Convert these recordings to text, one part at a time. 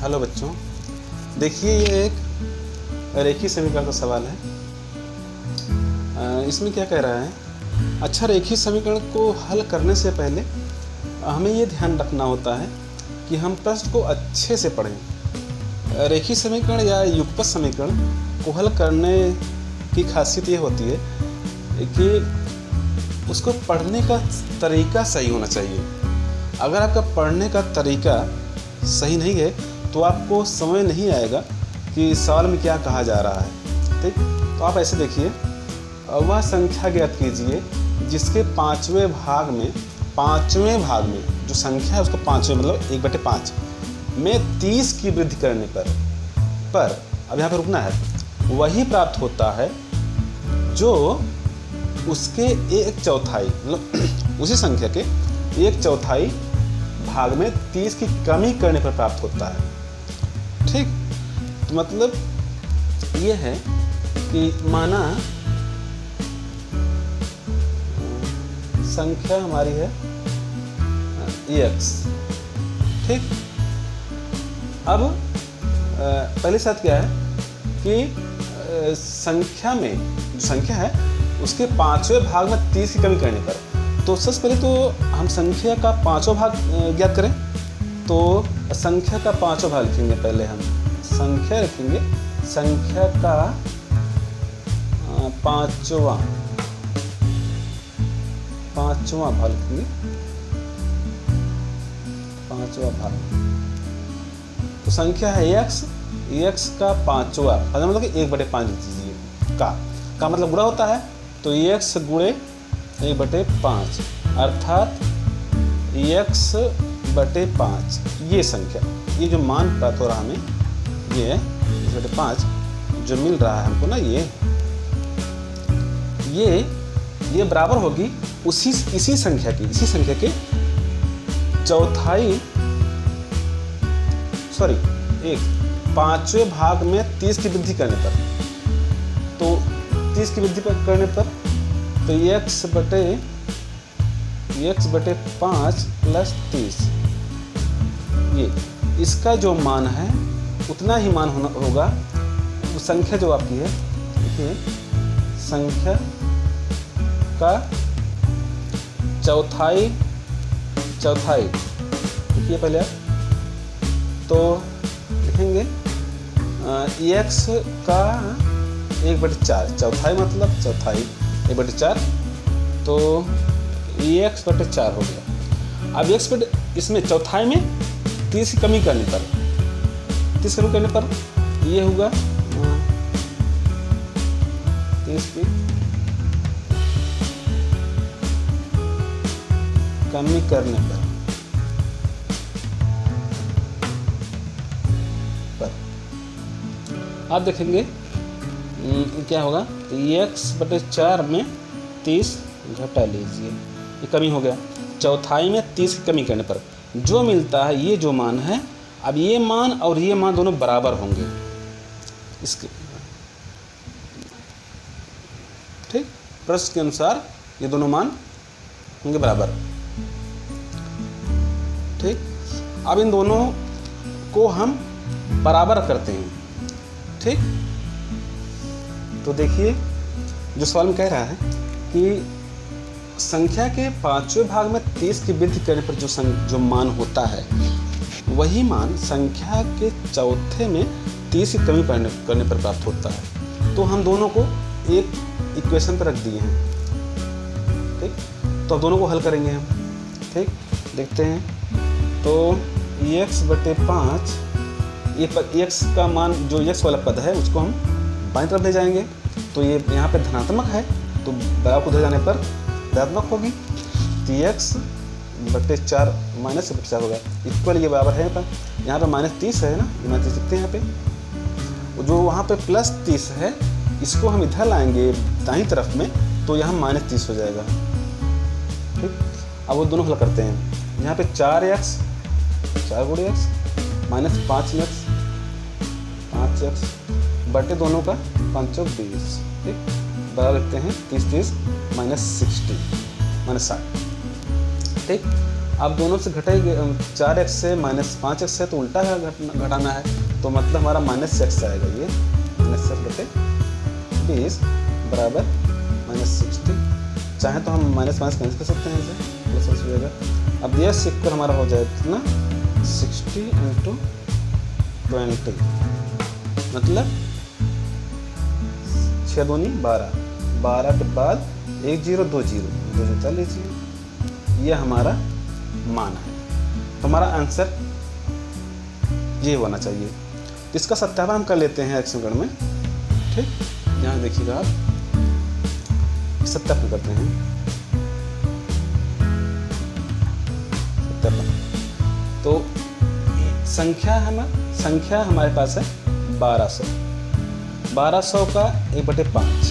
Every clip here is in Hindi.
हेलो बच्चों, देखिए ये एक रेखीय समीकरण का सवाल है। इसमें क्या कह रहा है, अच्छा रेखीय समीकरण को हल करने से पहले हमें ये ध्यान रखना होता है कि हम प्रश्न को अच्छे से पढ़ें। रेखीय समीकरण या युगपत समीकरण को हल करने की खासियत ये होती है कि उसको पढ़ने का तरीका सही होना चाहिए। अगर आपका पढ़ने का तरीका सही नहीं है तो आपको समझ नहीं आएगा कि सवाल में क्या कहा जा रहा है। ठीक, तो आप ऐसे देखिए, वह संख्या ज्ञात कीजिए जिसके पाँचवें भाग में जो संख्या है उसको पाँचवें मतलब 1/5 में 30 की वृद्धि करने पर अब यहाँ पर रुकना है, वही प्राप्त होता है जो उसके 1/4 मतलब उसी संख्या के 1/4 भाग में 30 की कमी करने पर प्राप्त होता है। ठीक, तो मतलब ये है कि माना संख्या हमारी है x। ठीक, अब पहले साथ क्या है कि संख्या में जो संख्या है उसके 5वें भाग में 30 की कमी करने पर, तो सबसे पहले तो हम संख्या का 5वां भाग ज्ञात करें। तो संख्या का 5वां भाग लिखेंगे, पहले हम संख्या लिखेंगे, संख्या का 5वां भाग लिखेंगे, 5वां भाग। तो संख्या है x का 5वां मतलब कि 1/5 लीजिए, का मतलब गुणा होता है, तो x गुणे 1/5 अर्थात x/5 ये संख्या, ये जो मान प्राप्त हो रहा हमें, ये 1/5 जो मिल रहा है हमको ना, ये बराबर होगी इसी संख्या के चौथाई 5वें भाग में 30 की वृद्धि करने पर। तो 30 की वृद्धि करने पर तो x/5 + 30, ये इसका जो मान है उतना ही मान होगा संख्या जो आपकी है। देखिए, संख्या का चौथाई देखिए पहले आप, तो लिखेंगे x का 1/4, चौथाई मतलब चौथाई 1/4, तो x/4 हो गया। अब इसमें चौथाई में 30 की कमी करने पर ये होगा 30 की कमी करने पर आप देखेंगे क्या होगा, तो x/4 में 30 घटा लीजिए, ये कमी हो गया। चौथाई में 30 की कमी करने पर जो मिलता है, ये जो मान है, अब ये मान और ये मान दोनों बराबर होंगे इसके। ठीक, प्रश्न के अनुसार ये दोनों मान होंगे बराबर। ठीक, अब इन दोनों को हम बराबर करते हैं। ठीक, तो देखिए जो सवाल में कह रहा है कि संख्या के 5वें भाग में 30 की वृद्धि करने पर जो मान होता है, वही मान संख्या के चौथे में 30 की कमी करने पर प्राप्त होता है। तो हम दोनों को एक इक्वेशन पर रख दिए हैं। ठीक, तो अब दोनों को हल करेंगे हम। ठीक, देखते हैं, तो x/5, ये x का मान जो x वाला पद है उसको हम बाईं तरफ ले जाएंगे, तो ये यहाँ पे धनात्मक है, तो बराबर को उधर जाने पर ऋणात्मक होगी, तो x/4 -4 होगा, इक्वल ये बराबर है। यहाँ पर -30 है ना, ये -30 लिखते हैं यहाँ पे। जो वहाँ पे +30 है, इसको हम इधर लाएंगे दाईं तरफ में, तो यहाँ -30 हो जाएगा। ठीक, अब वो दोनों हल करते हैं। यहाँ पे 4x 4 गुणे x -5x बटे दोनों का 5 × 20। ठीक, बराबर लिखते हैं 30 -60 -60। ठीक, अब दोनों से घटेगी 4x से -5x है तो उल्टा है घटाना है, तो मतलब हमारा -x आएगा। ये -x/20 बराबर -60। चाहे तो हम -5 कैंसिल कर सकते हैं, इसे प्लस हो जाएगा। अब ये सिक्कर हमारा हो जाएगा कितना 60 × 20, मतलब 6 दूनी 12, 12 के बाद 1 0 2 0 2 0 चल लीजिए, ये हमारा मान है। तो हमारा आंसर ये होना चाहिए। तो इसका सत्यापन हम कर लेते हैं एक्सगण में, ठीक। यहाँ देखिएगा आप, सत्यापन करते हैं। सत्यापन तो संख्या हमारे पास है 1200। 1200 का 1/5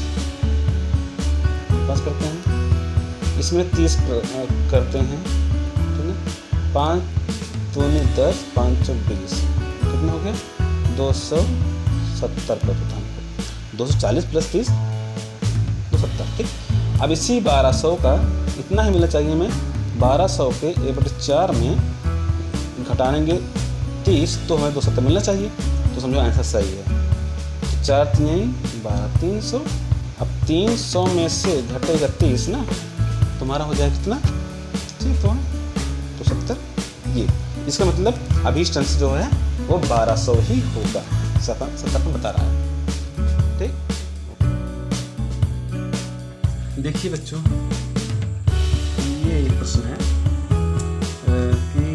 पास करते हैं, इसमें 30 करते हैं, ठीक है। 5 दूनी 10, 5 चौक 20, कितना हो गया 270 पर होता है, 240 + 30 270, ठीक। अब इसी 1200 का इतना ही मिलना चाहिए हमें। 1200 के 1/4 में घटाएंगे 30 तो हमें 270 मिलना चाहिए, तो समझो आंसर सही है। 4 × 3 = 12, 300। अब 300 में से घटेगा 30 ना, तुम्हारा हो जाएगा कितना, ठीक तो 270। ये इसका मतलब अभीष्ट अंश जो है वो 1200 ही होगा, सत्यापन बता रहा है, ठीक। देखिए बच्चों, ये एक प्रश्न है कि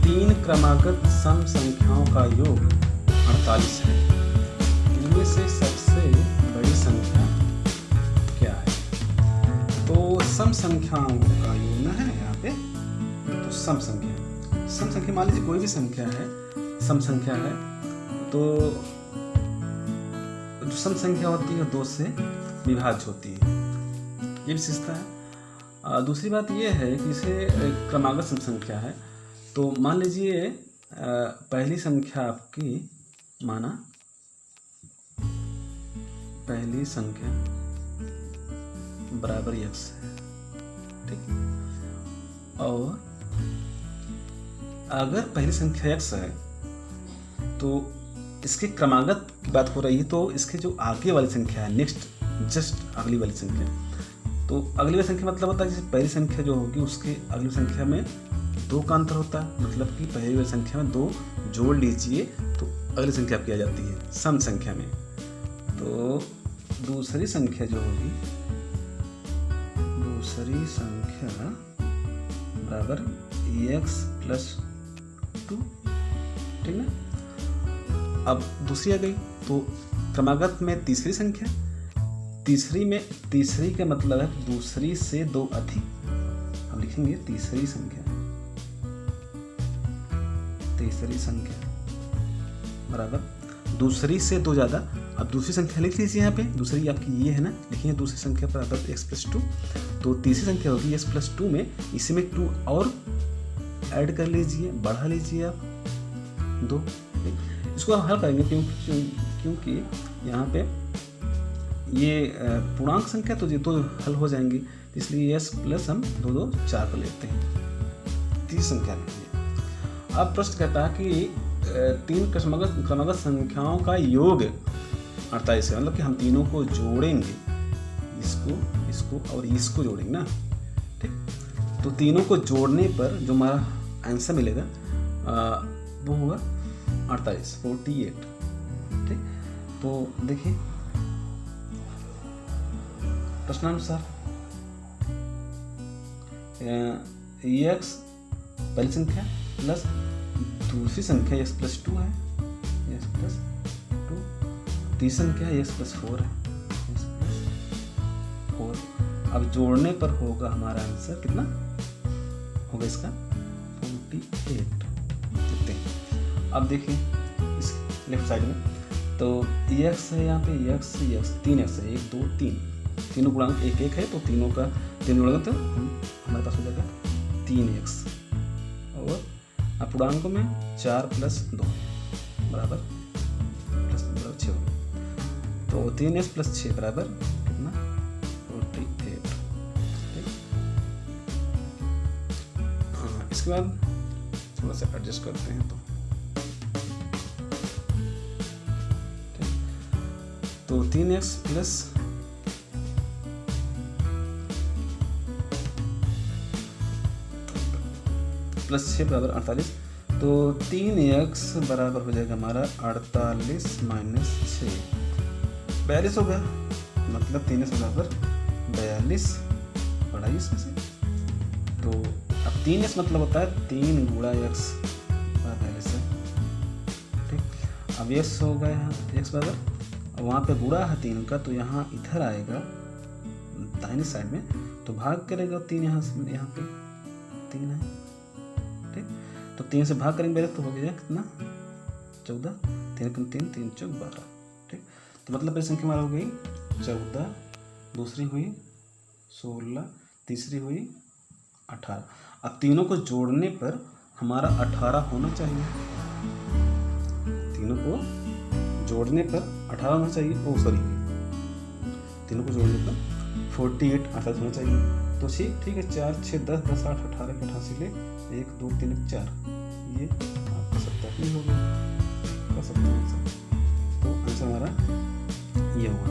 3 क्रमागत सम संख्याओं का योग 48 है, इनमें से सबसे बड़ी संख्या क्या है। तो सम संख्याओं का योग ना है यहाँ पे, तो सम संख्या मान लीजिए कोई भी संख्या है, सम संख्या है, तो जो सम संख्या होती है 2 से विभाज्य होती है, ये विशेषता है। दूसरी बात ये है कि इसे क्रमागत सम संख्या है, तो मान लीजिए पहली संख्या आपकी माना पहली संख्या बराबर x है, ठीक। और अगर पहली संख्या x है तो इसके क्रमागत की बात हो रही है, तो इसके जो आगे वाली संख्या है, नेक्स्ट जस्ट अगली वाली संख्या, तो अगली वाली संख्या मतलब होता है जैसे पहली संख्या जो होगी उसके अगली संख्या में 2 का अंतर होता है, मतलब कि पहली वाली संख्या में 2 जोड़ लीजिए तो अगली संख्या आपकी आ जाती है सम संख्या में। तो दूसरी संख्या जो होगी, दूसरी संख्या बराबर x+2, ठीक ना। अब दूसरी आ गई, तो क्रमागत में तीसरी संख्या, तीसरी का मतलब है दूसरी से 2 अधिक, हम लिखेंगे तीसरी संख्या बराबर दूसरी से 2 ज़्यादा। अब दूसरी संख्या लिख लीजिए यहाँ पे, दूसरी आपकी ये है ना, लिखिए दूसरी संख्या बराबर x+2, तो तीसरी संख्या होगी x+2 में इसी में 2 और ऐड कर लीजिए, बढ़ा लीजिए आप 2। इसको आप हल करेंगे क्योंकि यहाँ पे ये पूर्णांक संख्या तो ये तो हल हो जाएंगी, इसलिए s प्लस हम 2 2 4 कर लेते हैं, तीसरी संख्या लिखिए। अब प्रश्न कहता है कि 3 क्रमागत संख्याओं का योग 48 है, मतलब कि हम तीनों को जोड़ेंगे, इसको और इसको जोड़ेंगे ना, ठीक। तो तीनों को जोड़ने पर जो हमारा आंसर मिलेगा वो होगा 48, ठीक। तो देखिए प्रश्नानुसार x पहली संख्या प्लस दूसरी संख्या x+2 है, x+2, तीसरी संख्या x+4 है, x+4। अब जोड़ने पर होगा हमारा आंसर कितना होगा इसका 48 देखते हैं। अब देखिए इस लेफ्ट साइड में तो x है, यहाँ पे x 3x है, 1 2 3, तीनों गुणांक 1 1 है, तो तीनों का 3 गुणांक तो हमारे पास हो जाएगा 3x, और अपूर्णांकों में 4 + 2 बराबर 6, तो 3x + 6 बराबर कितना 48, ठीक। इसके बाद थोड़ा सा एडजस्ट करते हैं तो 3x प्लस 6 बराबर 48। तो 3x बराबर हो जाएगा हमारा 48 माइनस 6, 42 हो गया। मतलब 3x बराबर 42 पढ़ाई इसमें से। तो अब 3x मतलब होता है 3 गुणा x 42 है, ठीक। अब x हो गया यहाँ x बराबर, अब वहाँ पे गुणा है 3 का, तो यहाँ इधर आएगा दाहिनी साइड में, तो भाग करेगा 3 यहाँ से, यहाँ पे 3 है, ठीक। तो 3 से भाग करेंगे पहले तो हो गया कितना 14, 3 कम 3, 3 चौक 12, ठीक। तो मतलब पहली संख्या हमारा हो गई 14, दूसरी हुई 16, तीसरी हुई 18। अब तीनों को जोड़ने पर हमारा 18 होना चाहिए, तीनों को जोड़ने पर 18 होना चाहिए। ओ सॉरी, तीनों को जोड़ने पर 48 28 होना चाहिए। तो ठीक है, 4 6 10 10 8 18 88 ले 1 2 3 4, ये आपका 70 हो गया, कर सकते हैं आंसर। तो आंसर हमारा ये होगा।